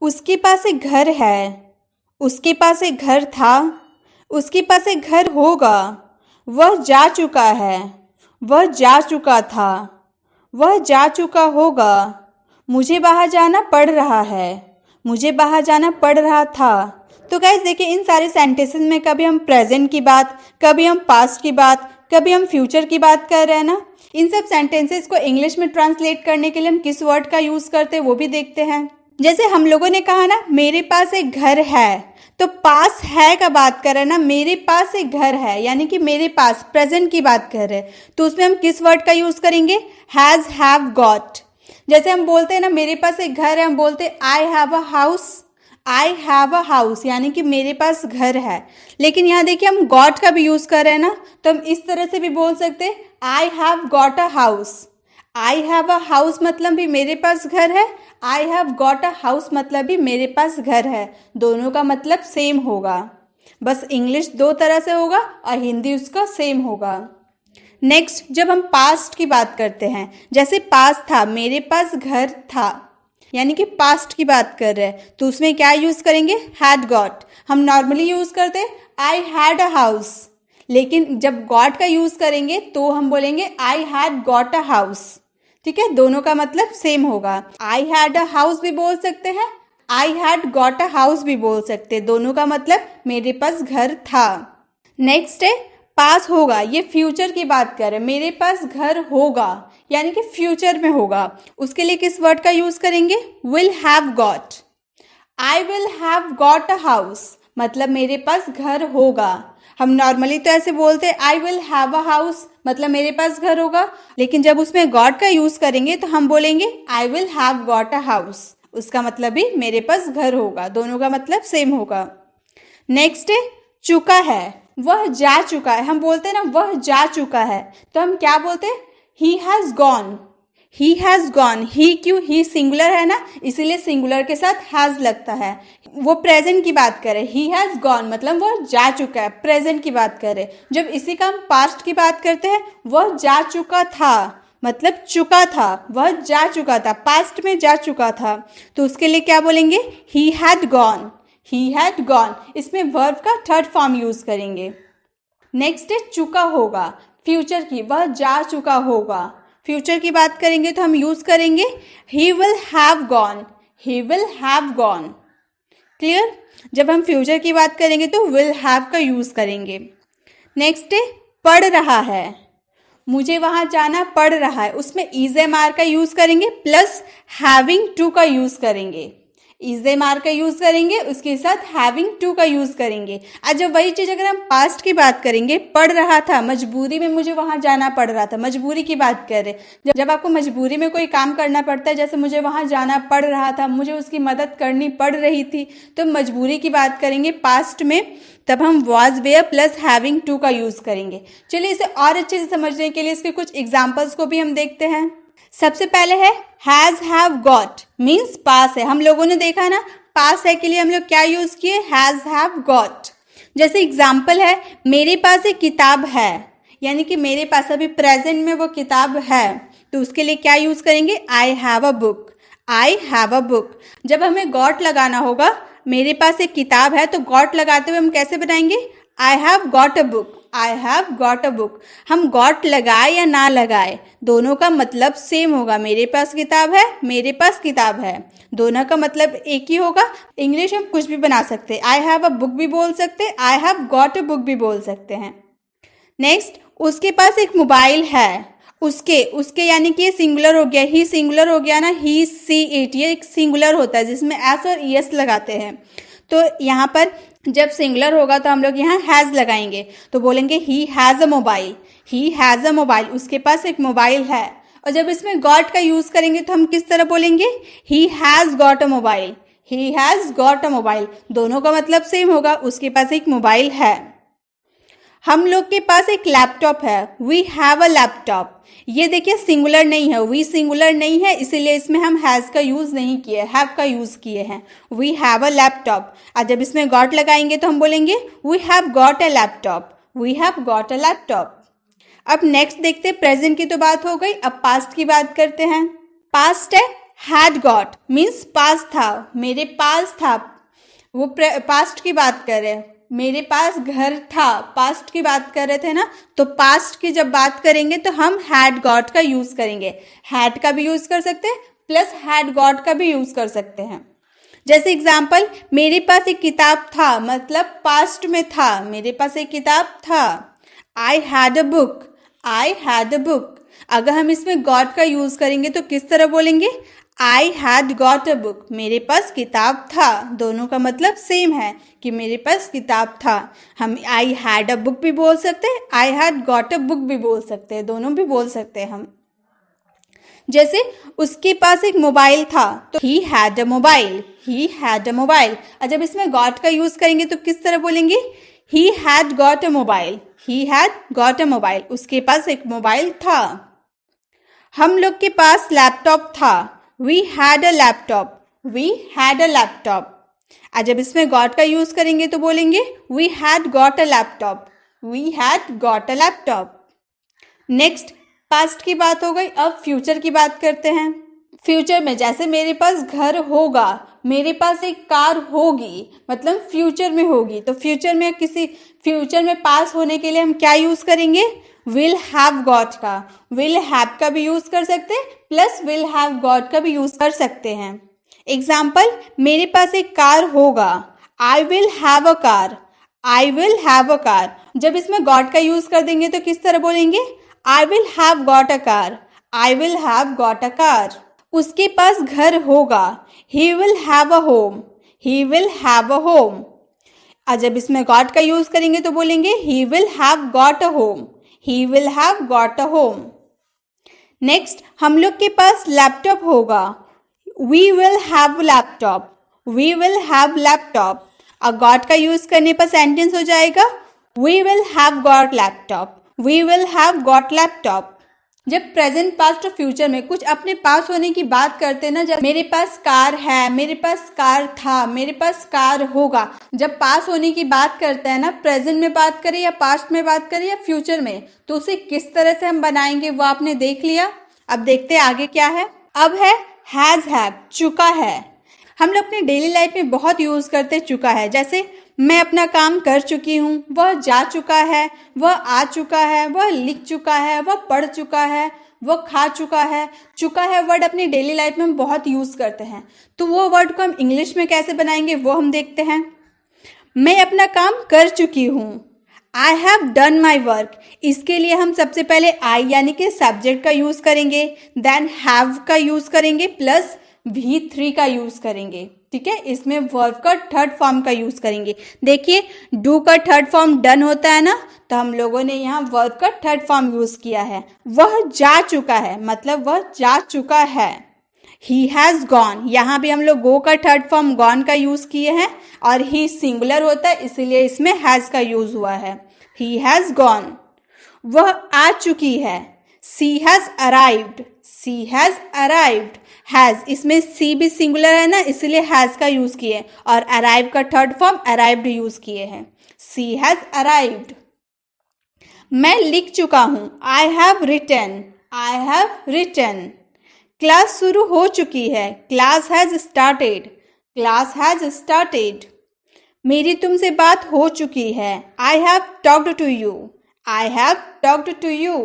उसके पास एक घर है, उसके पास एक घर था, उसके पास एक घर होगा, वह जा चुका है, वह जा चुका था, वह जा चुका होगा, मुझे बाहर जाना पड़ रहा है, मुझे बाहर जाना पड़ रहा था। तो गाइस देखिए, इन सारे सेंटेंसेस में कभी हम प्रेजेंट की बात, कभी हम पास्ट की बात, कभी हम फ्यूचर की बात कर रहे हैं ना। इन सब सेंटेंसेस को इंग्लिश में ट्रांसलेट करने के लिए हम किस वर्ड का यूज़ करते हैं वो भी देखते हैं। जैसे हम लोगों ने कहा ना, मेरे पास एक घर है, तो पास है का बात कर रहे हैं ना, मेरे पास एक घर है, यानी कि मेरे पास प्रेजेंट की बात कर रहे हैं, तो उसमें हम किस वर्ड का यूज़ करेंगे? Has, have, got. जैसे हम बोलते हैं ना, मेरे पास एक घर है, हम बोलते हैं I have a house, I have a house, यानी कि मेरे पास घर है। लेकिन यहाँ देखिए, हम गॉट का भी यूज़ कर रहे हैं ना, तो हम इस तरह से भी बोल सकते हैं I have got a house. I have a house मतलब भी मेरे पास घर है, I have got a house मतलब भी मेरे पास घर है। दोनों का मतलब सेम होगा, बस इंग्लिश दो तरह से होगा और हिंदी उसका सेम होगा। नेक्स्ट, जब हम पास्ट की बात करते हैं, जैसे पास्ट था, मेरे पास घर था, यानी कि पास्ट की बात कर रहे हैं, तो उसमें क्या यूज़ करेंगे? Had got. हम नॉर्मली यूज़ करते हैं आई हैड अ हाउस, लेकिन जब गॉट का यूज़ करेंगे तो हम बोलेंगे I had got a house. ठीक है, दोनों का मतलब सेम होगा। आई हैड अ हाउस भी बोल सकते हैं, I had got a house भी बोल सकते हैं, दोनों का मतलब मेरे पास घर था। नेक्स्ट है पास होगा, ये फ्यूचर की बात कर रहे हैं, मेरे पास घर होगा यानी कि फ्यूचर में होगा, उसके लिए किस वर्ड का यूज करेंगे? Will have got. I will have got a house मतलब मेरे पास घर होगा। हम नॉर्मली तो ऐसे बोलते हैं आई विल हैव अ हाउस मतलब मेरे पास घर होगा, लेकिन जब उसमें गॉट का यूज करेंगे तो हम बोलेंगे I will have got a house, उसका मतलब भी मेरे पास घर होगा, दोनों का मतलब सेम होगा। नेक्स्ट है चुका है, वह जा चुका है। हम बोलते हैं ना वह जा चुका है, तो हम क्या बोलते हैं? He has gone, he has gone. He क्यों? ही सिंगुलर है ना, इसीलिए सिंगुलर के साथ हैज़ लगता है। वो प्रेजेंट की बात करे, ही हैज़ गॉन मतलब वह जा चुका है, प्रेजेंट की बात करे। जब इसी का हम पास्ट की बात करते हैं, वह जा चुका था मतलब चुका था, वह जा चुका था, पास्ट में जा चुका था, तो उसके लिए क्या बोलेंगे? He had gone, he had gone. इसमें वर्ब का थर्ड फॉर्म यूज करेंगे। नेक्स्ट है चुका होगा, फ्यूचर की, वह जा चुका होगा। फ्यूचर की बात करेंगे तो हम यूज करेंगे ही will have gone, he will have gone. Clear? जब हम फ्यूचर की बात करेंगे तो विल हैव का यूज करेंगे। नेक्स्ट है पढ़ रहा है, मुझे वहां जाना पड़ रहा है, उसमें इज एम आर का यूज करेंगे प्लस हैविंग टू का यूज करेंगे। इज एम आर का यूज करेंगे, उसके साथ हैविंग टू का यूज करेंगे। आज जब वही चीज अगर हम पास्ट की बात करेंगे, पढ़ रहा था, मजबूरी में मुझे वहां जाना पड़ रहा था, मजबूरी की बात कर रहे। जब आपको मजबूरी में कोई काम करना पड़ता है, जैसे मुझे वहां जाना पड़ रहा था, मुझे उसकी मदद करनी पड़ रही थी, तो मजबूरी की बात करेंगे पास्ट में, तब हम was were plus having to का यूज करेंगे। चलिए इसे और अच्छे से समझने के लिए इसके कुछ एग्जाम्पल्स को भी हम देखते हैं। सबसे पहले है हैज हैव गॉट, मीन्स पास है। हम लोगों ने देखा ना, पास है के लिए हम लोग क्या यूज किए? Has have got. जैसे एग्जाम्पल है मेरे पास एक किताब है, यानी कि मेरे पास अभी प्रेजेंट में वो किताब है, तो उसके लिए क्या यूज करेंगे? I have a book, I have a book. जब हमें गॉट लगाना होगा, मेरे पास एक किताब है, तो गॉट लगाते हुए हम कैसे बनाएंगे? I have got a book, I have got a book. हम गॉट लगाए या ना लगाए, दोनों का मतलब सेम होगा। मेरे पास किताब है, मेरे पास किताब है, दोनों का मतलब एक ही होगा। इंग्लिश हम कुछ भी बना सकते हैं, आई हैव अ बुक भी बोल सकते हैं, I have got a book भी बोल सकते हैं। नेक्स्ट, उसके पास एक मोबाइल है, उसके उसके यानी कि ये सिंगुलर हो गया, ही सिंगुलर हो गया ना, ही सी इट, ये एक सिंगुलर होता है जिसमें एस और एस लगाते हैं। तो यहाँ पर जब सिंगुलर होगा तो हम लोग यहाँ हैज़ लगाएंगे, तो बोलेंगे he has a mobile, he has a mobile, उसके पास एक मोबाइल है। और जब इसमें गॉट का यूज़ करेंगे तो हम किस तरह बोलेंगे? He has got a mobile, he has got a mobile, दोनों का मतलब सेम होगा, उसके पास एक मोबाइल है। हम लोग के पास एक लैपटॉप है, वी हैव अ लैपटॉप। ये देखिए सिंगुलर नहीं है, वी सिंगुलर नहीं है, इसीलिए इसमें हम हैज़ का यूज़ नहीं किए, हैव का यूज़ किए हैं। We have a laptop. और जब इसमें गॉट लगाएंगे तो हम बोलेंगे we have got a laptop, we have got a laptop. अब नेक्स्ट देखते हैं, प्रेजेंट की तो बात हो गई, अब पास्ट की बात करते हैं। पास्ट है हैड गॉट मीन्स पास था, मेरे पास था, वो पास्ट की बात कर रहे हैं, मेरे पास घर था, पास्ट की बात कर रहे थे ना, तो पास्ट की जब बात करेंगे तो हम हैड गॉट का यूज करेंगे। हैड का भी यूज कर सकते हैं प्लस हैड गॉट का भी यूज कर सकते हैं। जैसे एग्जाम्पल, मेरे पास एक किताब था, मतलब पास्ट में था, मेरे पास एक किताब था। I had a book, I had a book. अगर हम इसमें गॉट का यूज करेंगे तो किस तरह बोलेंगे? I had got a book, मेरे पास किताब था। दोनों का मतलब सेम है कि मेरे पास किताब था। हम आई हैड अ बुक भी बोल सकते हैं, I had got a book भी बोल सकते हैं, दोनों भी बोल सकते हैं हम। जैसे उसके पास एक मोबाइल था, तो he had a mobile, he had a mobile. और जब इसमें गॉट का यूज करेंगे तो किस तरह बोलेंगे? He had got a mobile, he had got a mobile, उसके पास एक मोबाइल था। हम लोग के पास लैपटॉप था, we had a laptop, we had a laptop. और जब इसमें गॉट का यूज करेंगे तो बोलेंगे we had got a laptop, we had got a laptop. Next, past की बात हो गई, अब फ्यूचर की बात करते हैं। फ्यूचर में जैसे मेरे पास घर होगा, मेरे पास एक कार होगी, मतलब फ्यूचर में होगी, तो फ्यूचर में किसी फ्यूचर में पास होने के लिए हम क्या यूज करेंगे? विल हैव गॉट का, विल हैव का भी यूज कर सकते हैं प्लस विल हैव गॉट का भी यूज कर सकते हैं। एग्जाम्पल, मेरे पास एक कार होगा, आई will have a car, I will have a car. जब इसमें गॉट का यूज कर देंगे तो किस तरह बोलेंगे? I will have got a car, I will have got a car. उसके पास घर होगा, he will have a home, he will have a home. और जब इसमें गॉट का यूज करेंगे तो बोलेंगे he will have got a home, he will have got a home. Next, हम लोग के पास लैपटॉप होगा, we will have laptop, we will have laptop. और गॉट का यूज करने पर सेंटेंस हो जाएगा we will have got laptop, we will have got laptop. जब प्रेजेंट, पास्ट और फ्यूचर में कुछ अपने पास होने की बात करते हैं ना, जब मेरे पास कार है, मेरे पास कार था, मेरे पास कार होगा, जब पास होने की बात करते हैं ना, प्रेजेंट में बात करें या पास्ट में बात करें या फ्यूचर में, तो उसे किस तरह से हम बनाएंगे वो आपने देख लिया। अब देखते हैं आगे क्या है। अब है हैज हैव, चुका है। हम लोग अपने डेली लाइफ में बहुत यूज करते चुका है। जैसे मैं अपना काम कर चुकी हूँ, वह जा चुका है, वह आ चुका है, वह लिख चुका है, वह पढ़ चुका है, वह खा चुका है। चुका है वर्ड अपनी डेली लाइफ में हम बहुत यूज करते हैं, तो वो वर्ड को हम इंग्लिश में कैसे बनाएंगे वो हम देखते हैं। मैं अपना काम कर चुकी हूँ, I have done my work. इसके लिए हम सबसे पहले आई यानी कि सब्जेक्ट का यूज करेंगे, देन हैव का यूज करेंगे प्लस V3 का यूज करेंगे। ठीक है, इसमें वर्ब का थर्ड फॉर्म का यूज करेंगे। देखिए, डू का थर्ड फॉर्म डन होता है ना, तो हम लोगों ने यहाँ वर्ब का थर्ड फॉर्म यूज किया है। वह जा चुका है, मतलब वह जा चुका है। ही हैज गॉन, यहाँ भी हम लोग गो का थर्ड फॉर्म गॉन का यूज किए हैं, और ही सिंगुलर होता है इसलिए इसमें हैज का यूज हुआ है। He has gone. वह आ चुकी है, she has arrived, she has arrived. Has, इसमें सी भी सिंगुलर है ना, इसलिए हैज का यूज किए, और अराइव का थर्ड फॉर्म अराइव्ड यूज किए हैं। She has arrived. मैं लिख चुका हूं, I have written, I have written. Class शुरू हो चुकी है, class has started, class has started. मेरी तुमसे बात हो चुकी है, I have talked to you, I have talked to you.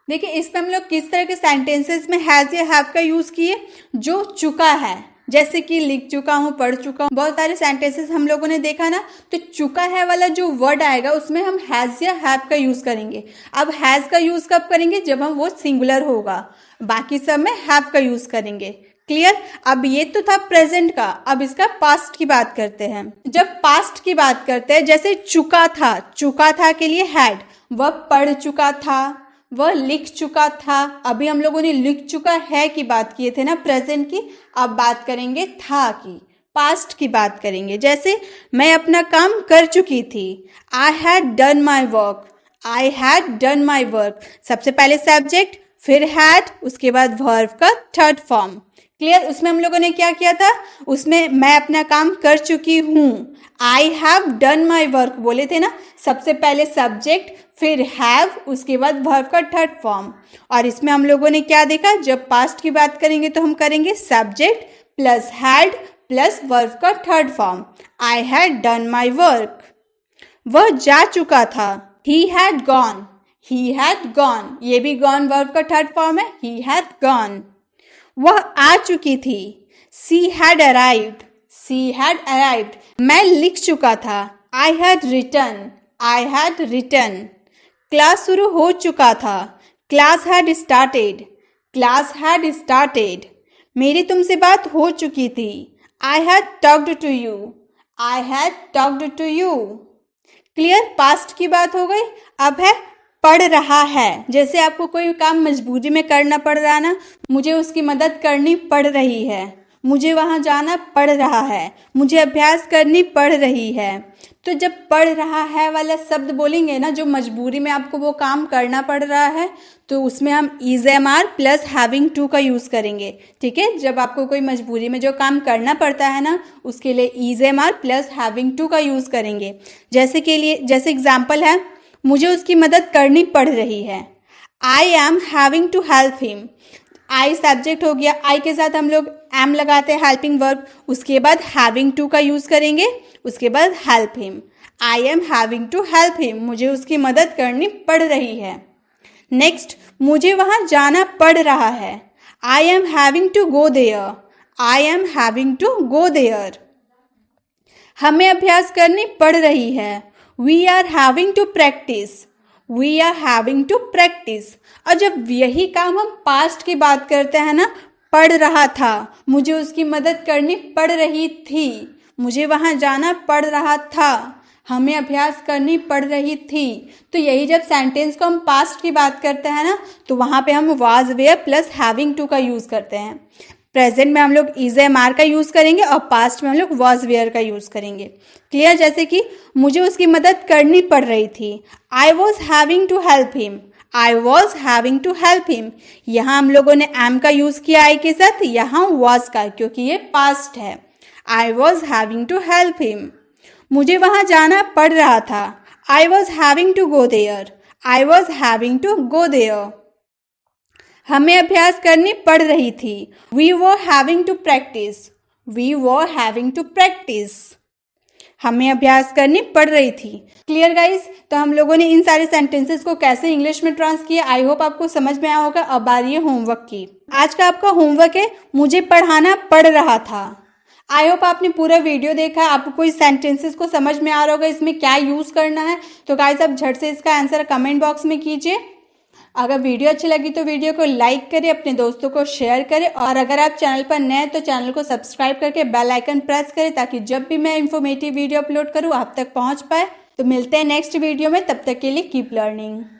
देखिए, इसमें हम लोग किस तरह के सेंटेंसेस में हैज या हैव का यूज किए? जो चुका है, जैसे कि लिख चुका हूँ, पढ़ चुका हूँ, बहुत सारे सेंटेंसेस हम लोगों ने देखा ना, तो चुका है वाला जो वर्ड आएगा उसमें हम हैज या हैव का यूज करेंगे। अब हैज का यूज कब करेंगे? जब हम वो सिंगुलर होगा, बाकी सब में हैव का यूज करेंगे। क्लियर? अब ये तो था प्रेजेंट का, अब इसका पास्ट की बात करते हैं। जब पास्ट की बात करते हैं, जैसे चुका था, चुका था के लिए हैड, वह पढ़ चुका था, वह लिख चुका था। अभी हम लोगों ने लिख चुका है की बात किए थे ना प्रेजेंट की, अब बात करेंगे था की, पास्ट की बात करेंगे। जैसे मैं अपना काम कर चुकी थी, I had done my work, I had done my work. सबसे पहले सब्जेक्ट, फिर हैड, उसके बाद वर्ब का थर्ड फॉर्म। क्लियर। उसमें हम लोगों ने क्या किया था, उसमें मैं अपना काम कर चुकी हूँ, I have done my work बोले थे ना। सबसे पहले सब्जेक्ट, फिर हैव, उसके बाद वर्ब का थर्ड फॉर्म। और इसमें हम लोगों ने क्या देखा, जब पास्ट की बात करेंगे तो हम करेंगे subject plus had plus verb का third form, I had done my work. वह जा चुका था, he had gone, he had gone, ये भी गॉन वर्ब का थर्ड फॉर्म है, ही हैड गॉन। वह आ चुकी थी, she had arrived, she had arrived. मैं लिख चुका था, I had written, I had written. Class शुरू हो चुका था, class had started, class had started. मेरी तुमसे बात हो चुकी थी, I had talked to you, I had talked to you. Clear, past की बात हो गई। अब है पढ़ रहा है। जैसे आपको कोई काम मजबूरी में करना पड़ रहा है ना, मुझे उसकी मदद करनी पड़ रही है, मुझे वहाँ जाना पड़ रहा है, मुझे अभ्यास करनी पड़ रही है। तो जब पढ़ रहा है वाला शब्द बोलेंगे ना, जो मजबूरी में आपको वो काम करना पड़ रहा है, तो उसमें हम is am are plus having to का यूज़ करेंगे। ठीक है, जब आपको कोई मजबूरी में जो काम करना पड़ता है ना, उसके लिए is am are plus having to का यूज़ करेंगे। जैसे एग्जाम्पल है, मुझे उसकी मदद करनी पड़ रही है, I am having to help him. I subject हो गया, आई के साथ हम लोग एम लगाते हैं हेल्पिंग वर्ब, उसके बाद हैविंग टू का यूज़ करेंगे, उसके बाद help him. I am having to help him, मुझे उसकी मदद करनी पड़ रही है। नेक्स्ट, मुझे वहाँ जाना पड़ रहा है, I am having to go there, I am having to go there. हमें अभ्यास करनी पड़ रही है, we are having to practise, we are having to practise. और जब यही काम हम पास्ट की बात करते हैं ना, पढ़ रहा था, मुझे उसकी मदद करनी पड़ रही थी, मुझे वहाँ जाना पड़ रहा था, हमें अभ्यास करनी पड़ रही थी। तो यही जब सेंटेंस को हम पास्ट की बात करते हैं ना, तो वहाँ पे हम was were plus having to का यूज़ करते हैं। प्रेजेंट में हम लोग इज एम आर का यूज़ करेंगे और पास्ट में हम लोग वाज वेयर का यूज़ करेंगे। क्लियर। जैसे कि मुझे उसकी मदद करनी पड़ रही थी, I was having to help him, I was having to help him. यहाँ हम लोगों ने एम का यूज़ किया आई के साथ, यहाँ वॉज का, क्योंकि ये पास्ट है। I was having to help him. मुझे वहाँ जाना पड़ रहा था, I was having to go there, I was having to go there. हमें अभ्यास करनी पड़ रही थी, we were having to practise, we were having to practise. हमें अभ्यास करनी पड़ रही थी। Clear guys. तो हम लोगों ने इन सारे सेंटेंसेस को कैसे इंग्लिश में ट्रांस किया, आई होप आपको समझ में आया होगा। अब आ रही है होमवर्क की। आज का आपका होमवर्क है, मुझे पढ़ाना पड़ रहा था। आई होप आपने पूरा वीडियो देखा, आपको इस सेंटेंसेस को समझ में आ रहा होगा इसमें क्या यूज़ करना है। तो गाइस आप झट से इसका आंसर कमेंट बॉक्स में कीजिए। अगर वीडियो अच्छी लगी तो वीडियो को लाइक करें, अपने दोस्तों को शेयर करें, और अगर आप चैनल पर नए हैं तो चैनल को सब्सक्राइब करके बेल आइकन प्रेस करें, ताकि जब भी मैं इन्फॉर्मेटिव वीडियो अपलोड करूं आप तक पहुंच पाए। तो मिलते हैं नेक्स्ट वीडियो में, तब तक के लिए कीप लर्निंग।